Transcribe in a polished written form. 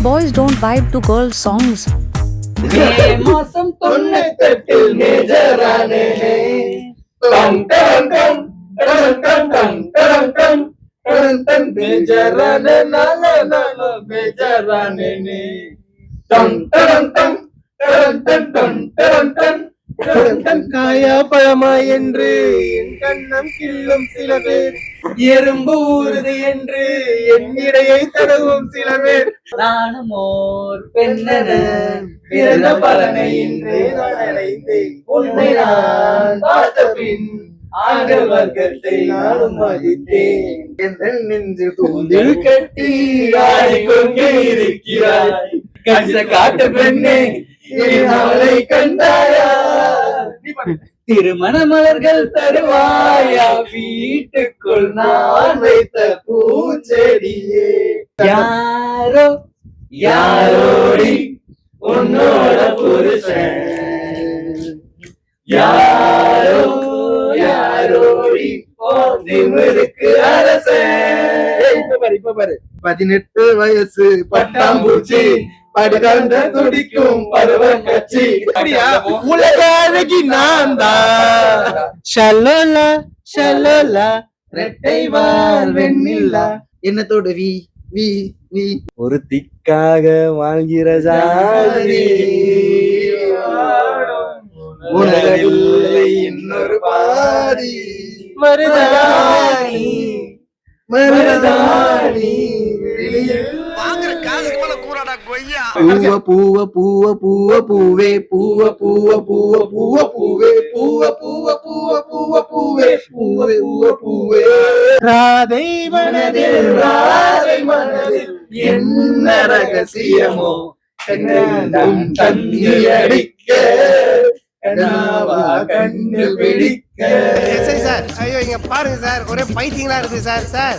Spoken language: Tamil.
Boys don't vibe to girls' songs. மாசம் 98 மேஜரானே டம் டம் டம் டம் டம் டம் டம் டம் டம் டம் மேஜரானே நால நால மேஜரானே டம் டம் டம் டம் டம் டம் டம் டம் டம் காயா பழமா என்று என் கண்ணம் கிள்ளும் சில பேர் எறும்பு ஊறுது என்று என் இடையை தடவும் சில பேர் நானும் ஓர் பெண்ணென பிறந்த பலனை இன்று நான் அடைந்தேன் உன்னை நான் பார்த்த பின் ஆண்கள் வர்க்கத்தை நானும் மதித்தேன் எந்த நெஞ்சு தூண்டில் கட்டி ஆடிக்கொண்டே இருக்கிறாய் கஞ்ச காட்டு பெண்ணே அவளை கண்டாயா திருமண மலர்கள் தருவாயா வீட்டுக்குள் நான் வைத்த பூச்செடியே யாரோ யாரோடி உன்னோட புருஷன் யாரோ யாரோடி திமிருக்கு அரசன் இப்ப பாரு 18 வயசு பட்டாம்பூச்சி படுகாண்ட துடிக்கும் பருவ கட்சி உலக அழகி நான் தான் ஷலோலா ஷலோலா ரெட்டை வால் வெண்ணிலா என்னத்தோட வி வி வி ஒரு திக்காக வாழ்கிற ஜாதி உலகில் இன்னொரு பாதி மருதாணி மருதாணி பூவ பூவ பூவ பூவ பூவே பூவ பூவ பூவ பூவ பூவே பூவ பூவ பூவ பூவ பூவே பூவே பூவ பூவே ராதை மனதில் என்ன ரகசியமோ கண்ணும் தந்தி அடிக்க கண்ணாவா கண்ணு பிடிக்க சார் ஐயோ இங்க பாருங்க சார் ஒரே பைத்தியங்களா இருக்கு சார்